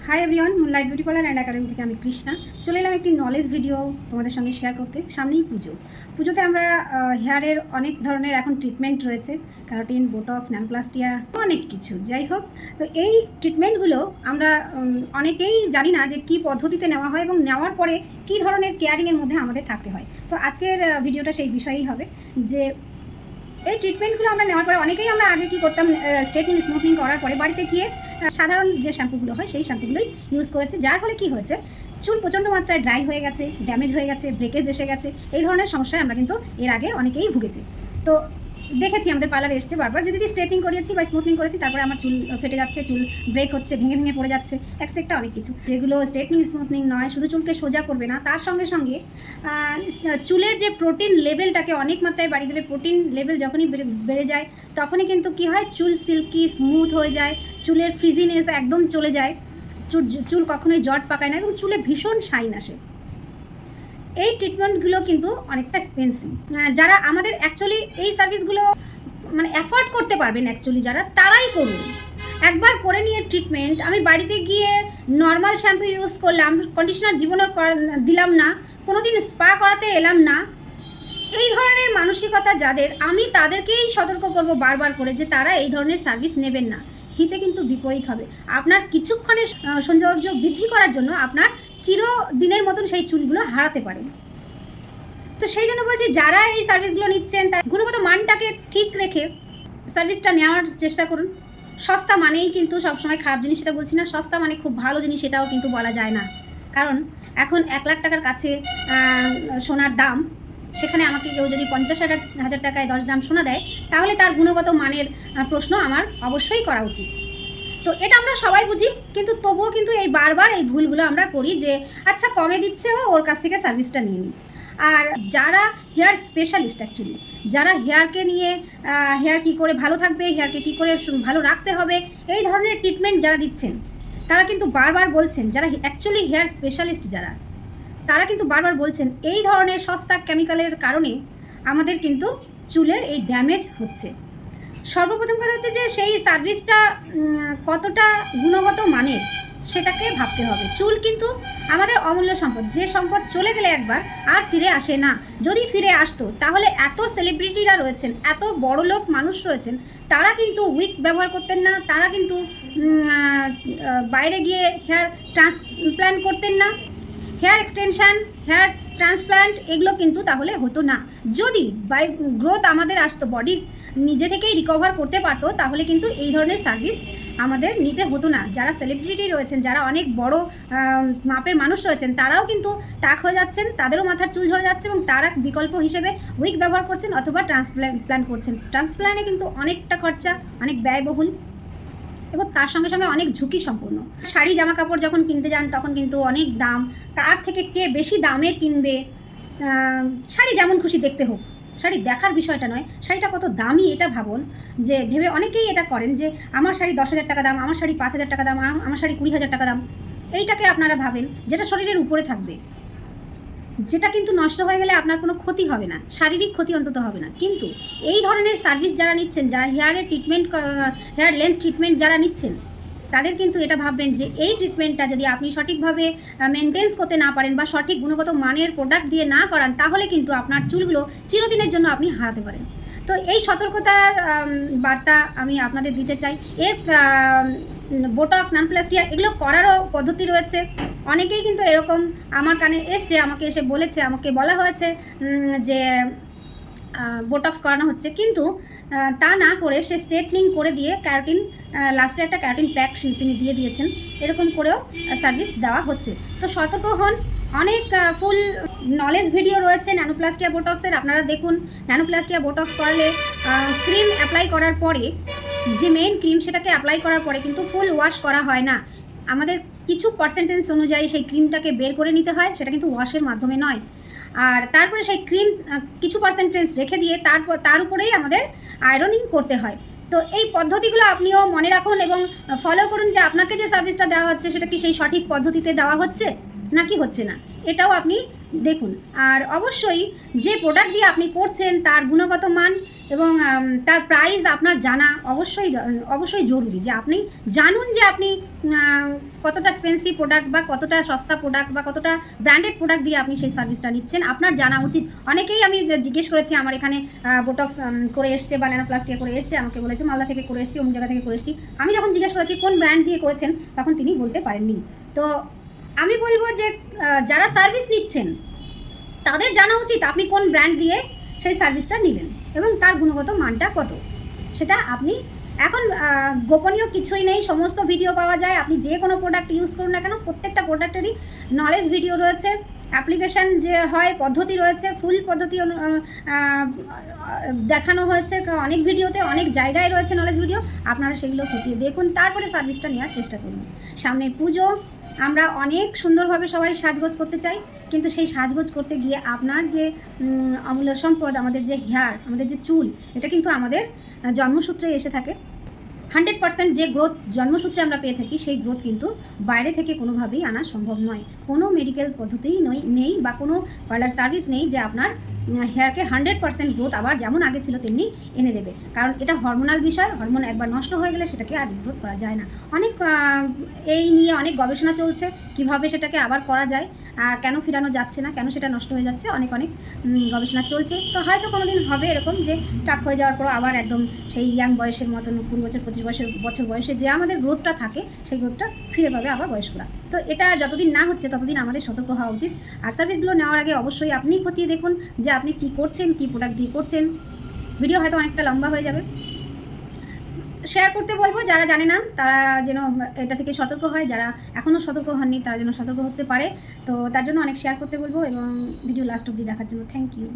Hi everyone, moonlight beauty parlour and academy থেকে আমি কৃষ্ণা চলে এলাম একটি নলেজ ভিডিও তোমাদের সঙ্গে শেয়ার করতে। সামনেই পুজোতে আমরা হেয়ারের অনেক ধরনের এখন ট্রিটমেন্ট রয়েছে, ক্যারাটিন, বোটক্স, ন্যানোপ্লাস্টিয়া, অনেক কিছু। যাই হোক, তো এই ট্রিটমেন্টগুলো আমরা অনেকেই জানি না যে কী পদ্ধতিতে নেওয়া হয় এবং নেওয়ার পরে কী ধরনের কেয়ারিংয়ের মধ্যে আমাদের থাকতে হয়। তো আজকের ভিডিওটা সেই বিষয়েই হবে যে এই ট্রিটমেন্টগুলো আমরা নেওয়ার পরে অনেকেই আমরা আগে কী করতাম, স্ট্রেটনিং স্মুথনিং করার পরে বাড়িতে গিয়ে সাধারণ যে শ্যাম্পুগুলো হয় সেই শ্যাম্পুগুলোই ইউজ করেছে, যার ফলে কী হয়েছে, চুল প্রচণ্ড মাত্রায় ড্রাই হয়ে গেছে, ড্যামেজ হয়ে গেছে, ব্রেকেজ এসে গেছে। এই ধরনের সমস্যায় আমরা কিন্তু এর আগে অনেকেই ভুগেছি। তো দেখেছি আমাদের পার্লারে এসছে বারবার যে দিদি স্ট্রেটনিং করিয়েছি বা স্মুথনিং করেছি, তারপরে আমার চুল ফেটে যাচ্ছে, চুল ব্রেক হচ্ছে, ভেঙে ভেঙে পড়ে যাচ্ছে, একটা অনেক কিছু। যেগুলো স্ট্রেটনিং স্মুথনিং নয়, শুধু চুলকে সোজা করবে না, তার সঙ্গে সঙ্গে চুলের যে প্রোটিন লেভেলটাকে অনেক মাত্রায় বাড়িয়ে দেবে। প্রোটিন লেভেল যখনই বেড়ে যায় তখনই কিন্তু কী হয়, চুল সিল্কি স্মুথ হয়ে যায়, চুলের ফ্রিজিনেস একদম চলে যায়, চুল কখনোই জট পাকায় না এবং চুলে ভীষণ শাইন আসে। এই ট্রিটমেন্টগুলো কিন্তু অনেকটা এক্সপেন্সিভ। যারা আমাদের অ্যাকচুয়ালি এই সার্ভিসগুলো মানে অ্যাফোর্ড করতে পারবেন, অ্যাকচুয়ালি যারা, তারাই করুন। একবার করে নিয়ে ট্রিটমেন্ট, আমি বাড়িতে গিয়ে নর্মাল শ্যাম্পু ইউজ করলাম, কন্ডিশনার জীবনেও দিলাম না, কোনো দিন স্পা করাতে এলাম না, এই ধরনের মানসিকতা যাদের, আমি তাদেরকেই সতর্ক করব বারবার করে যে তারা এই ধরনের সার্ভিস নেবেন না। হিতে কিন্তু বিপরীত হবে। আপনার কিছুক্ষণের সৌন্দর্য বৃদ্ধি করার জন্য আপনার চিরদিনের মতন সেই চুলগুলো হারাতে পারেন। তো সেই জন্য বলছি, যারা এই সার্ভিসগুলো নিচ্ছেন তার গুণগত মানটাকে ঠিক রেখে সার্ভিসটা নেওয়ার চেষ্টা করুন। সস্তা মানেই কিন্তু সবসময় খারাপ জিনিস, সেটা বলছি না, সস্তা মানে খুব ভালো জিনিস সেটাও কিন্তু বলা যায় না। কারণ এখন 1,00,000 টাকার কাছে সোনার দাম, সেখানে আমাকে কেউ যদি 50,000 টাকায় 10 গ্রাম সোনা দেয়, তাহলে তার গুণগত মানের প্রশ্ন আমার অবশ্যই করা উচিত। তো এটা আমরা সবাই বুঝি, কিন্তু তবুও কিন্তু এই বারবার এই ভুলগুলো আমরা করি যে আচ্ছা কমে দিচ্ছে, ওর কাছ থেকে সার্ভিসটা নিয়ে নিই। আর যারা হেয়ার স্পেশালিস্ট, অ্যাকচুয়ালি যারা হেয়ারকে নিয়ে, হেয়ার কী করে ভালো থাকবে, হেয়ারকে কী করে ভালো রাখতে হবে, এই ধরনের ট্রিটমেন্ট যারা দিচ্ছেন, তারা কিন্তু বারবার বলছেন, যারা অ্যাকচুয়ালি হেয়ার স্পেশালিস্ট যারা, তারা কিন্তু বারবার বলছেন এই ধরনের সস্তা কেমিক্যালের কারণে আমাদের কিন্তু চুলের এই ড্যামেজ হচ্ছে। সর্বপ্রথম কথা হচ্ছে যে সেই সার্ভিসটা কতটা গুণগত মানের সেটাকে ভাবতে হবে। চুল কিন্তু আমাদের অমূল্য সম্পদ, যে সম্পদ চলে গেলে একবার আর ফিরে আসে না। যদি ফিরে আসতো তাহলে এত সেলিব্রিটিরা রয়েছেন, এত বড়লোক মানুষ রয়েছেন, তারা কিন্তু উইক ব্যবহার করতেন না, তারা কিন্তু বাইরে গিয়ে হেয়ার ট্রান্সপ্ল্যান্ট করতেন না, হেয়ার এক্সটেনশান, হেয়ার ট্রান্সপ্ল্যান্ট এগুলো কিন্তু তাহলে হতো না। যদি বাই গ্রোথ আমাদের আসতো, বডি নিজে থেকেই রিকভার করতে পারতো, তাহলে কিন্তু এই ধরনের সার্ভিস আমাদের নিতে হতো না। যারা সেলিব্রিটি রয়েছেন, যারা অনেক বড় মাপের মানুষ রয়েছেন, তারাও কিন্তু টাক হয়ে যাচ্ছেন, তাদেরও মাথার চুল ঝরে যাচ্ছে এবং তারা বিকল্প হিসেবে উইক ব্যবহার করছেন অথবা ট্রান্সপ্ল্যান্ট করছেন। ট্রান্সপ্ল্যান্টে কিন্তু অনেকটা খরচা, অনেক ব্যয়বহুল এবং তার সঙ্গে সঙ্গে অনেক ঝুঁকি সম্পন্ন। শাড়ি জামা কাপড় যখন কিনতে যান তখন কিন্তু অনেক দাম, তার থেকে কে বেশি দামের কিনবে। শাড়ি যেমন খুশি দেখতে হোক, শাড়ি দেখার বিষয়টা নয়, শাড়িটা কত দামি এটা ভাবুন। যে ভেবে অনেকেই এটা করেন যে আমার শাড়ি 10,000 টাকা দাম, আমার শাড়ি 5,000 টাকা দাম, আমার শাড়ি 20,000 টাকা দাম। এইটাকে আপনারা ভাবেন যেটা শরীরের উপরে থাকবে, যেটা কিন্তু নষ্ট হয়ে গেলে আপনার কোনো ক্ষতি হবে না, শারীরিক ক্ষতি অন্তত হবে না। কিন্তু এই ধরনের সার্ভিস যারা নিচ্ছেন, যারা হেয়ারের ট্রিটমেন্ট, হেয়ার লেন্থ ট্রিটমেন্ট যারা নিচ্ছেন, তাদের কিন্তু এটা ভাববেন যে এই ট্রিটমেন্টটা যদি আপনি সঠিকভাবে মেনটেন্স করতে না পারেন বা সঠিক গুণগত মানের প্রোডাক্ট দিয়ে না করান, তাহলে কিন্তু আপনার চুলগুলো চিরদিনের জন্য আপনি হারাতে পারেন। তো এই সতর্কতার বার্তা আমি আপনাদের দিতে চাই। এর বোটক্স, ন্যানোপ্লাস্টিয়া এগুলো করারও পদ্ধতি রয়েছে। অনেকেই কিন্তু এরকম আমার কানে এসছে, আমাকে এসে বলেছে, আমাকে বলা হয়েছে যে বোটক্স করানো হচ্ছে, কিন্তু তা না করে সে স্ট্রেটনিং করে দিয়ে ক্যারাটিন, লাস্টে একটা ক্যারাটিন প্যাক তিনি দিয়ে দিয়েছেন, এরকম করেও সার্ভিস দেওয়া হচ্ছে। তো সতর্ক হন। অনেক ফুল নলেজ ভিডিও রয়েছে ন্যানোপ্লাস্টিয়া বোটক্সের, আপনারা দেখুন। ন্যানোপ্লাস্টিয়া বোটক্স করলে ক্রিম অ্যাপ্লাই করার পরে, যে মেইন ক্রিম সেটাকে অ্যাপ্লাই করার পরে কিন্তু ফুল ওয়াশ করা হয় না। আমাদের কিছু পার্সেন্টেজ অনুযায়ী সেই ক্রিমটাকে বের করে নিতে হয়, সেটা কিন্তু ওয়াশের মাধ্যমে নয়। আর তারপরে সেই ক্রিম কিছু পার্সেন্টেজ রেখে দিয়ে তার উপরেই আমাদের আয়রনিং করতে হয়। তো এই পদ্ধতিগুলো আপনিও মনে রাখুন এবং ফলো করুন যে আপনাকে যে সার্ভিসটা দেওয়া হচ্ছে সেটা কি সেই সঠিক পদ্ধতিতে দেওয়া হচ্ছে নাকি হচ্ছে না, এটাও আপনি দেখুন। আর অবশ্যই যে প্রোডাক্ট দিয়ে আপনি করছেন তার গুণগত মান এবং তার প্রাইস আপনার জানা অবশ্যই জরুরি, যে আপনি জানুন যে আপনি কতটা এক্সপেন্সিভ প্রোডাক্ট বা কতটা সস্তা প্রোডাক্ট বা কতটা ব্র্যান্ডেড প্রোডাক্ট দিয়ে আপনি সেই সার্ভিসটা নিচ্ছেন, আপনার জানা উচিত। অনেকেই আমি জিজ্ঞেস করেছি, আমার এখানে বোটক্স করে এসছে বা ন্যানোপ্লাস্টিয়া করে এসছে, আমাকে বলেছে মালদা থেকে করে এসছি, অন্য জায়গা থেকে করে এসছি। আমি যখন জিজ্ঞেস করেছি কোন ব্র্যান্ড দিয়ে করেছেন, তখন তিনি বলতে পারেননি। তো আমি বলবো যে যারা সার্ভিস নিচ্ছেন তাদের জানা উচিত আপনি কোন ব্র্যান্ড দিয়ে সেই সার্ভিসটা নিলেন এবং তার গুণগত মানটা কত। সেটা আপনি এখন গোপনীয় কিছুই নেই, সমস্ত ভিডিও পাওয়া যায়। আপনি যে কোনো প্রোডাক্ট ইউজ করুন না কেন, প্রত্যেকটা প্রোডাক্টেরই নলেজ ভিডিও রয়েছে, অ্যাপ্লিকেশান যে হয় পদ্ধতি রয়েছে, ফুল পদ্ধতি দেখানো হয়েছে অনেক ভিডিওতে, অনেক জায়গায় রয়েছে নলেজ ভিডিও। আপনারা সেগুলো খতিয়ে দেখুন, তারপরে সার্ভিসটা নেওয়ার চেষ্টা করুন। সামনে পুজো, আমরা অনেক সুন্দরভাবে সবাই সাজগোজ করতে চাই, কিন্তু সেই সাজগোজ করতে গিয়ে আপনার যে অমূল্য সম্পদ, আমাদের যে হেয়ার, আমাদের যে চুল, এটা কিন্তু আমাদের জন্মসূত্রে এসে থাকে। 100% যে গ্রোথ জন্মসূত্রে আমরা পেয়ে থাকি, সেই গ্রোথ কিন্তু বাইরে থেকে কোনোভাবেই আনা সম্ভব নয়। কোনো মেডিকেল পদ্ধতিই নেই বা কোনো পার্লার সার্ভিস নেই যে আপনার হেয়ারকে 100% গ্রোথ আবার যেমন আগে ছিল তেমনি এনে দেবে। কারণ এটা হরমোনাল বিষয়, হরমোন একবার নষ্ট হয়ে গেলে সেটাকে আর রিগ্রোথ করা যায় না। অনেক এই নিয়ে অনেক গবেষণা চলছে, কিভাবে সেটাকে আবার করা যায়, কেন ফিরানো যাচ্ছে না, কেন সেটা নষ্ট হয়ে যাচ্ছে, অনেক গবেষণা চলছে। তো হয়তো কোনো দিন হবে এরকম যে টাক হয়ে যাওয়ার পর আবার একদম সেই ইয়াং বয়সের মতন 20 বছর 25 বছর বয়সে যে আমাদের গ্রোথটা থাকে, সেই গ্রোথটা ফিরে পাবে আবার বয়স্করা। তো এটা যতদিন না হচ্ছে ততদিন আমাদের সতর্ক হওয়া উচিত। আর সার্ভিসগুলো নেওয়ার আগে অবশ্যই আপনি খতিয়ে দেখুন যে আপনি কী করছেন, কী প্রোডাক্ট দিয়ে করছেন। ভিডিও হয়তো অনেকটা লম্বা হয়ে যাবে, শেয়ার করতে বলবো। যারা জানে না তারা যেন এটা থেকে সতর্ক হয়, যারা এখনও সতর্ক হননি তারা যেন সতর্ক হতে পারে। তো তার জন্য অনেক শেয়ার করতে বলবো এবং ভিডিও লাস্ট অবধি দেখার জন্য থ্যাংক ইউ।